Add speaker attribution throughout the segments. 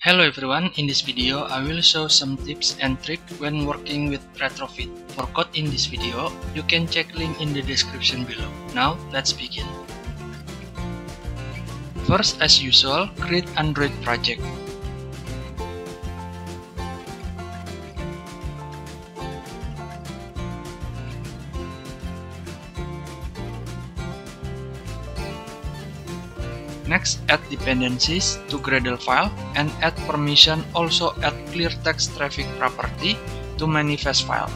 Speaker 1: Hello everyone, in this video I will show some tips and tricks when working with Retrofit. For code in this video, you can check link in the description below. Now let's begin. First, as usual, create Android project. Next, add dependencies to Gradle file and add permission. Also add clear text traffic property to manifest file.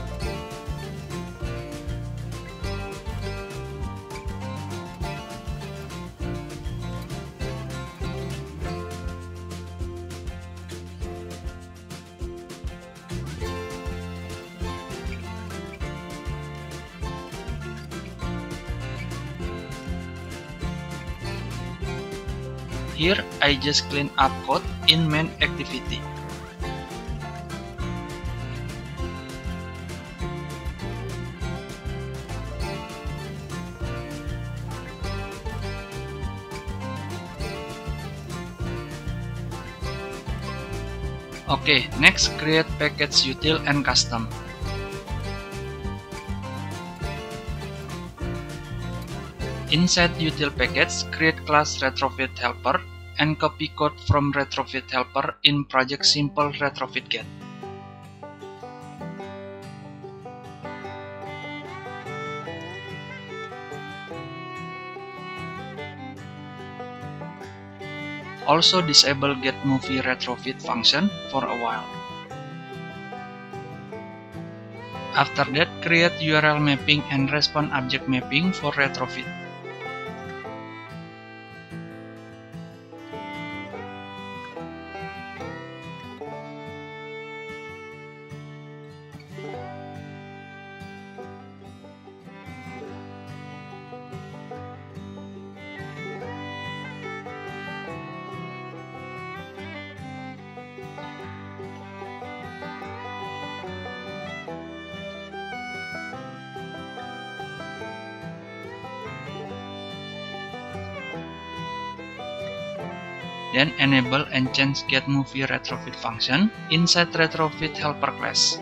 Speaker 1: Here, I just clean up code in main activity. Okay, next create package util and custom. Inside util package, create class Retrofit Helper and copy code from Retrofit Helper in project simple Retrofit Get. Also disable getMovie Retrofit function for a while. After that, create URL mapping and response object mapping for Retrofit. Then enable and change getMovie Retrofit function inside Retrofit Helper class.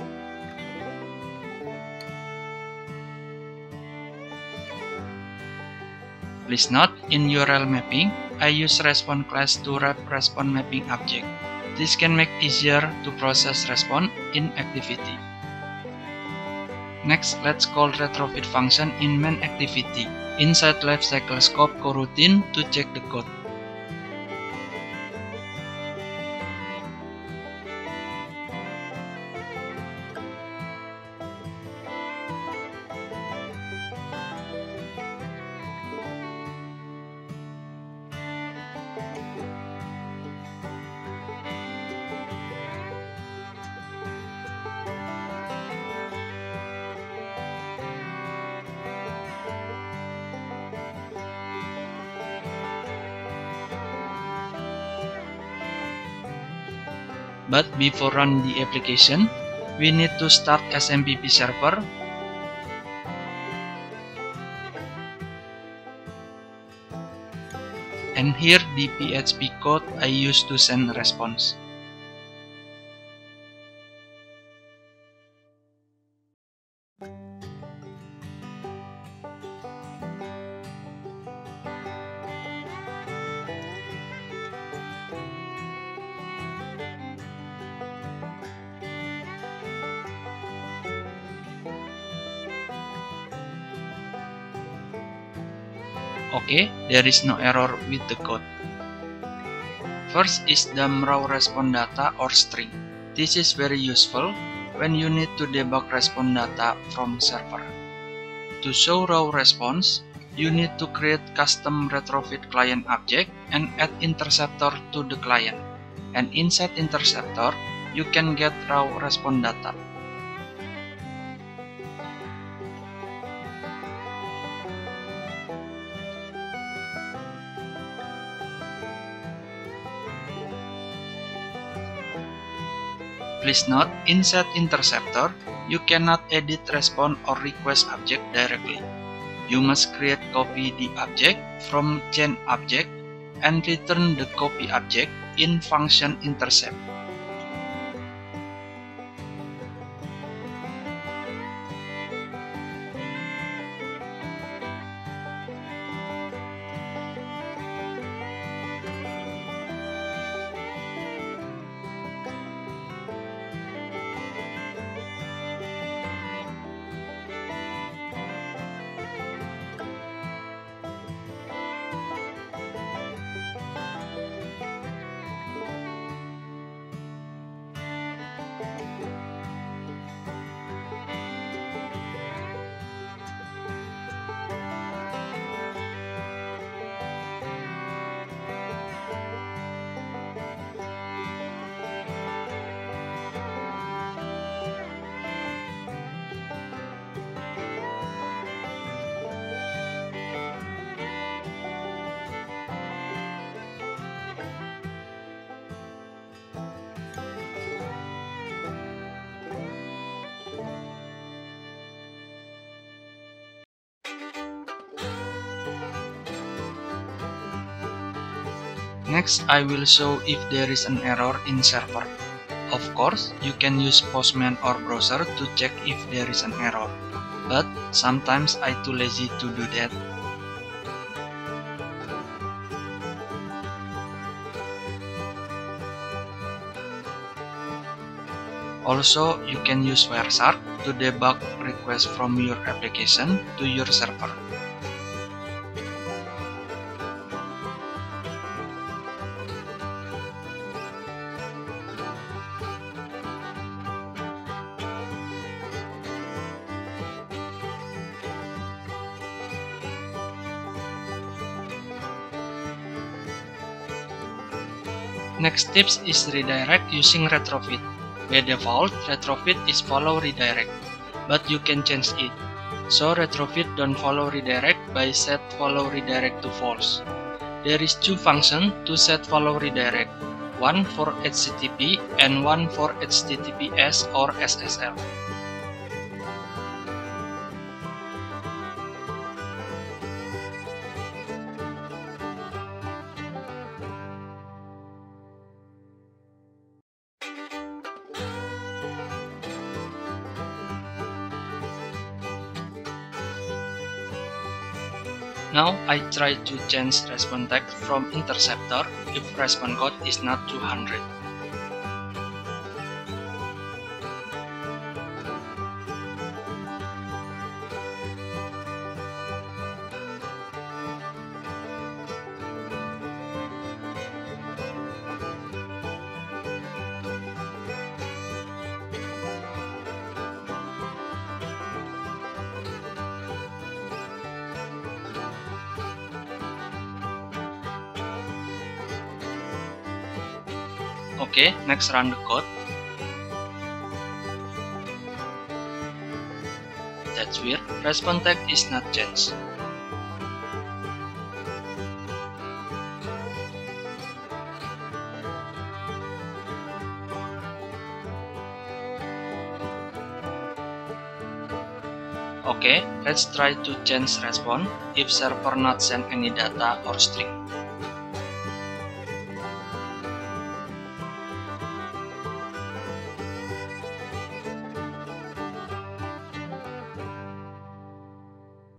Speaker 1: Please note, in URL mapping, I use response class to wrap response mapping object. This can make easier to process response in activity. Next, let's call Retrofit function in main activity inside lifecycle scope coroutine to check the code. But before run the application, we need to start SMPP server. And here the PHP code I use to send response. Okay, there is no error with the code. First is dump raw response data or string. This is very useful when you need to debug response data from server. To show raw response, you need to create custom Retrofit client object and add interceptor to the client. And inside interceptor, you can get raw response data. Please note, inside interceptor, you cannot edit response or request object directly. You must copy the object from chain object and return the copy object in function intercept. Next, I will show if there is an error in server. Of course, you can use Postman or browser to check if there is an error, but sometimes I'm too lazy to do that. Also, you can use Wireshark to debug requests from your application to your server. Next tips is redirect using retrofit. By default, retrofit is follow redirect, but you can change it. So retrofit don't follow redirect by set follow redirect to false. There is two functions to set follow redirect, one for HTTP and one for HTTPS or SSL. Now I try to change response text from interceptor if response code is not 200. Okay, next run the code. That's weird, response tag is not changed. Okay, let's try to change response if server not send any data or string.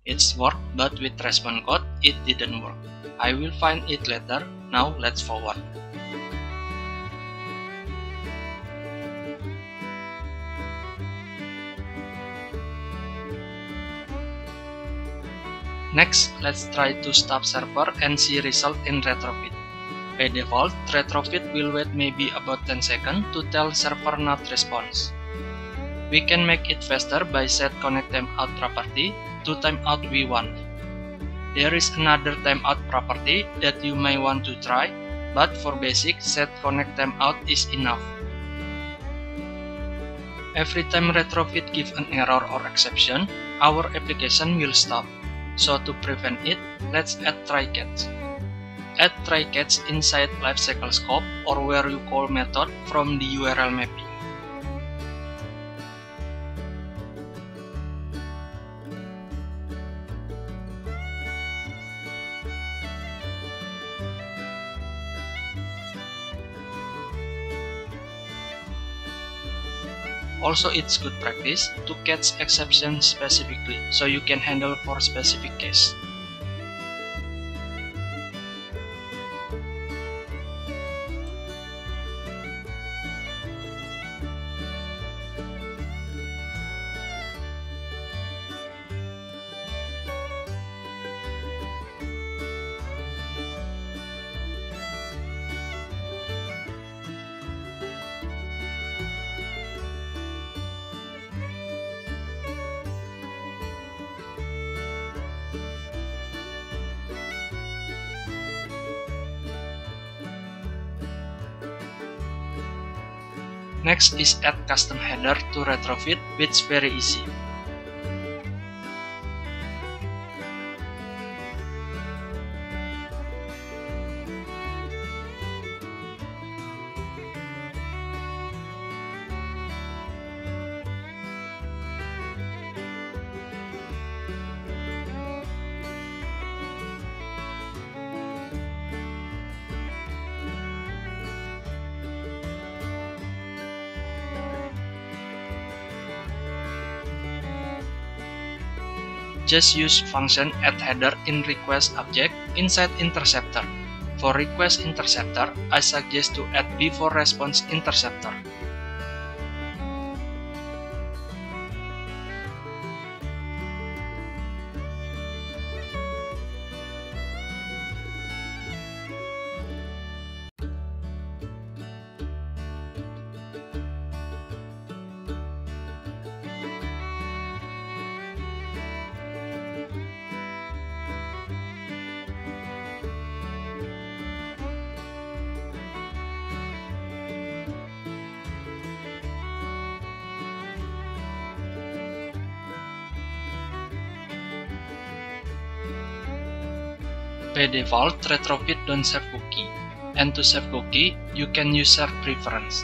Speaker 1: It's worked, but with response code, it didn't work. I will find it later. Now let's forward. Next, let's try to stop server and see result in retrofit. By default, retrofit will wait maybe about 10 seconds to tell server not response. We can make it faster by set connect timeout property to timeout we want. There is another timeout property that you may want to try, but for basic, set connect timeout is enough. Every time retrofit gives an error or exception, our application will stop. So to prevent it, let's add try-catch. Add try-catch inside lifecycle scope or where you call method from the URL mapping. Also, it's good practice to catch exceptions specifically, so you can handle for specific case. Next is add custom header to retrofit, which is very easy. Just use function add header in request object inside interceptor. For request interceptor, I suggest to add before response interceptor. By default, retrofit don't save cookie, and to save cookie, you can use serve preference.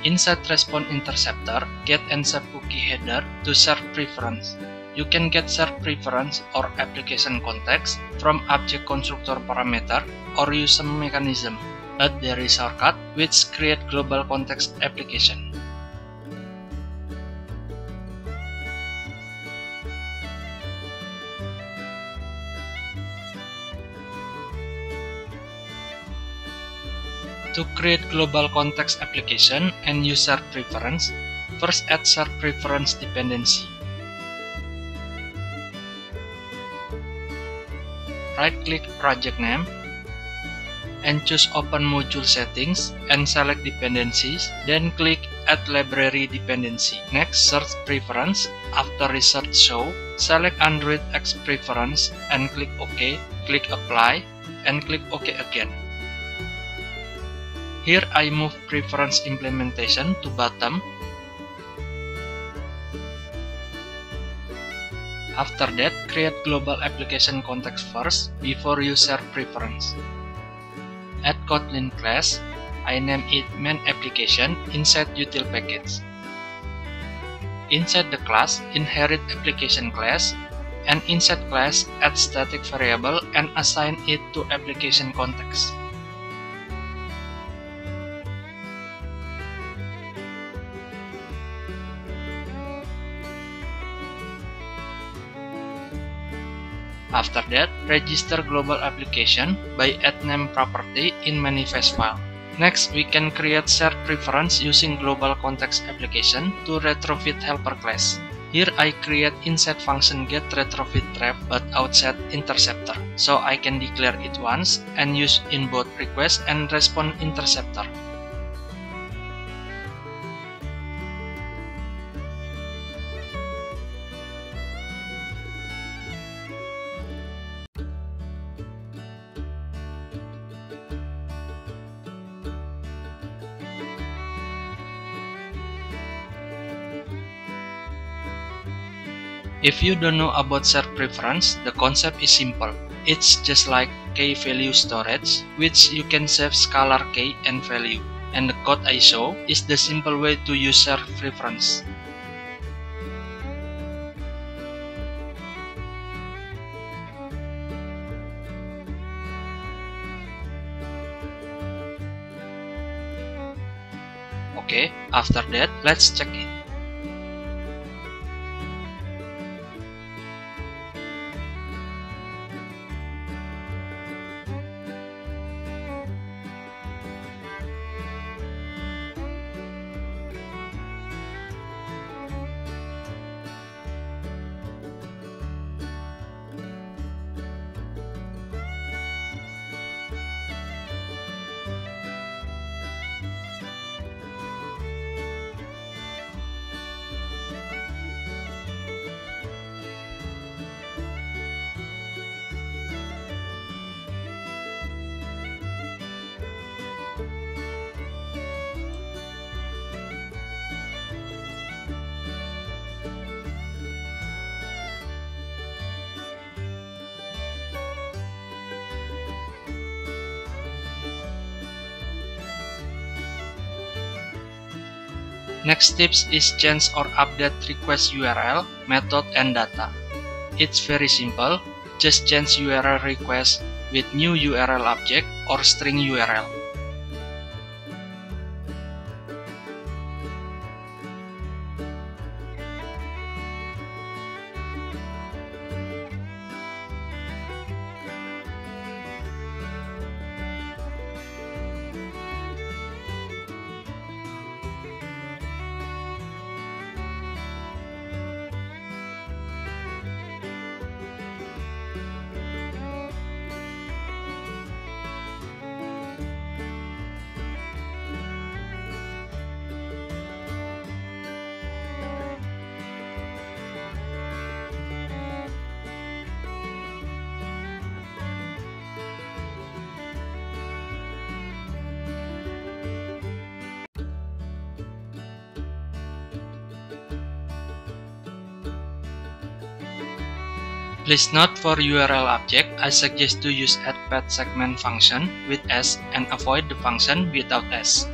Speaker 1: Inside response interceptor, get and save cookie header to serve preference. You can get serve preference or application context from object constructor parameter or use some mechanism. But there is shortcut which create global context application. To create global context application and use serve preference, first add serve preference dependency. Right-click project name and choose Open Module Settings and select Dependencies, then click Add Library Dependency. Next, search Preference. After result show, select Android X Preference and click OK, click Apply, and click OK again. Here I move Preference Implementation to bottom. After that, create Global Application Context first before you serve Preference. Add Kotlin class, I name it main application inside util package. Inside the class, inherit application class, and inside class, add static variable and assign it to application context. After that, register global application by add name property in manifest file. Next, we can create serve preference using global context application to retrofit helper class. Here I create inside function get retrofit ref but outside interceptor, so I can declare it once and use in both request and response interceptor. If you don't know about serve preference, the concept is simple. It's just like key-value storage, which you can save scalar key and value. And the code I show is the simple way to use serve preference. Okay, after that, let's check it. Next tips is change or update request URL, method, and data. It's very simple, just change URL request with new URL object or string URL. Please note for URL object, I suggest to use add_path_segment function with S and avoid the function without S.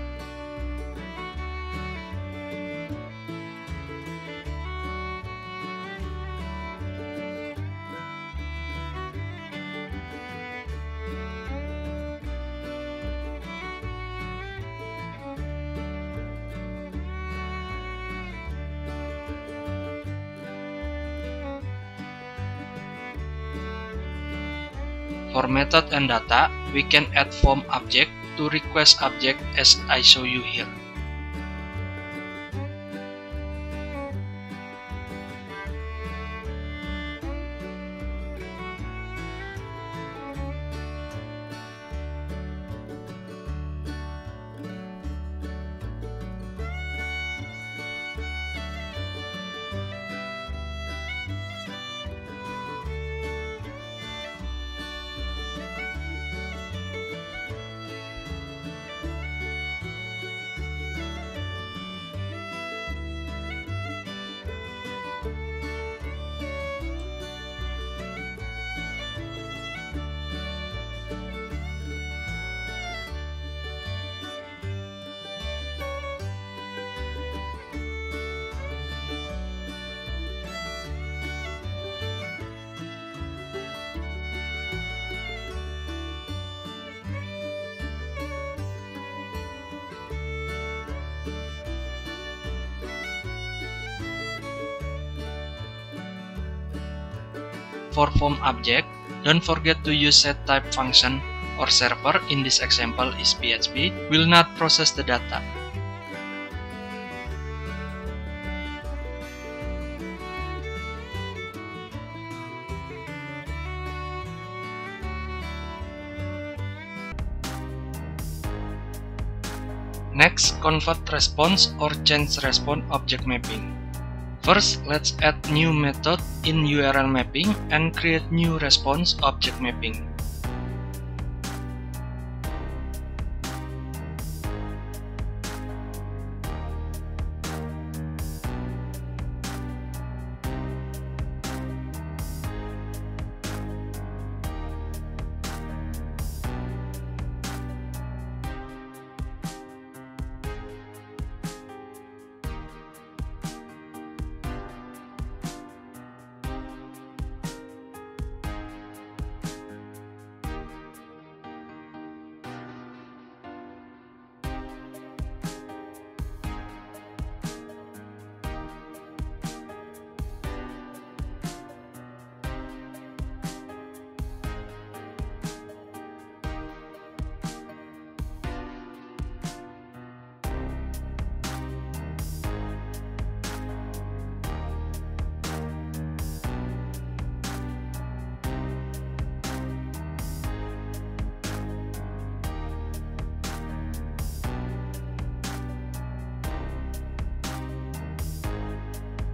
Speaker 1: For method and data, we can add form object to request object as I show you here. For form object, don't forget to use setType function or server, in this example is PHP, will not process the data. Next, convert response or change response object mapping. First, let's add new method in URL mapping and create new response object mapping.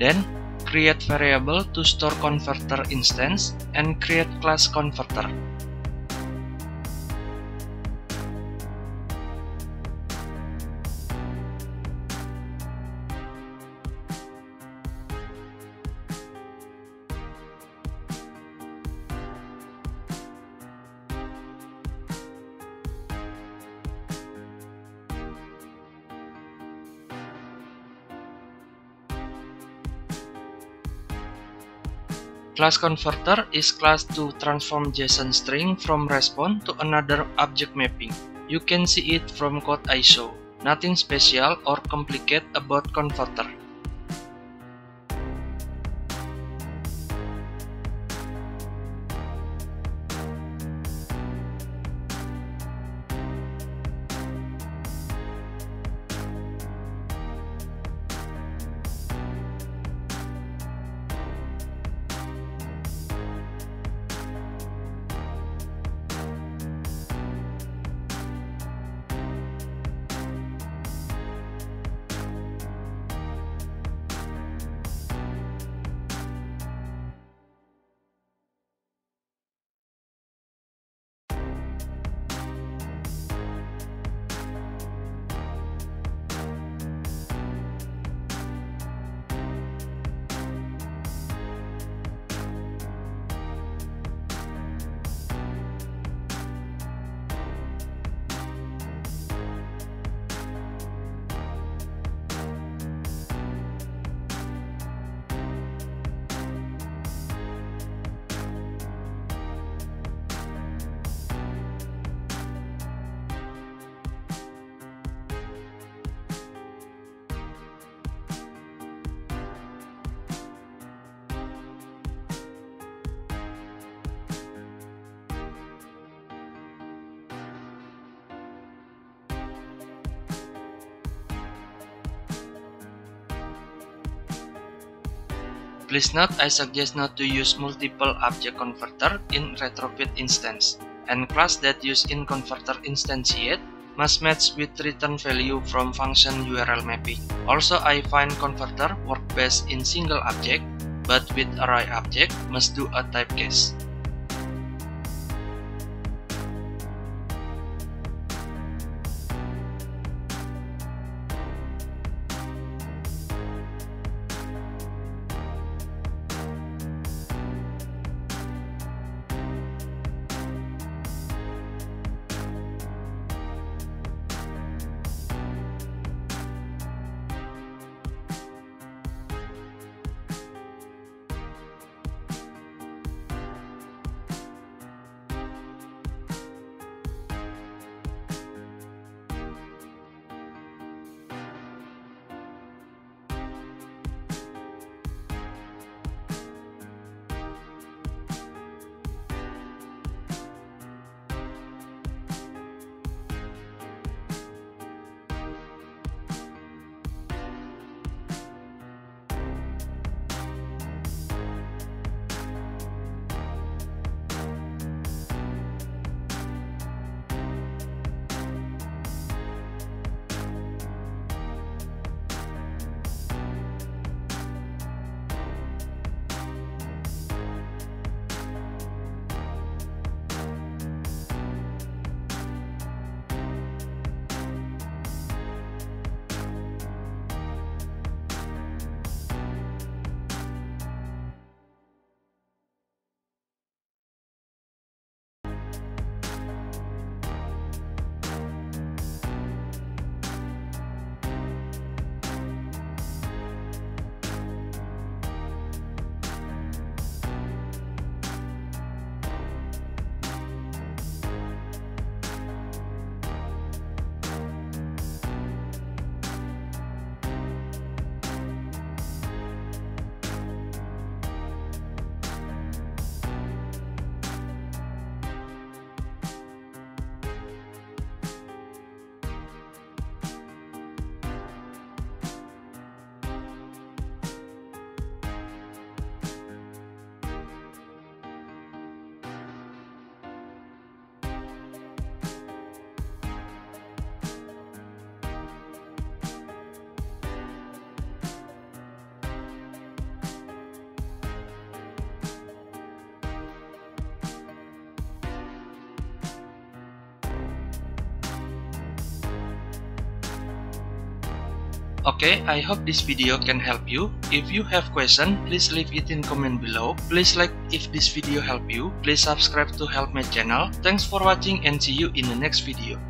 Speaker 1: Then, create variable to store converter instance and create class converter. Class converter is class to transform JSON string from response to another object mapping. You can see it from code I show. Nothing special or complicated about converter. Please note, I suggest not to use multiple object converter in retrofit instance, and class that use in converter instantiate must match with return value from function URL mapping. Also, I find converter work best in single object, but with array object must do a type case. Okay, I hope this video can help you. If you have question, please leave it in comment below. Please like if this video help you. Please subscribe to help my channel. Thanks for watching and see you in the next video.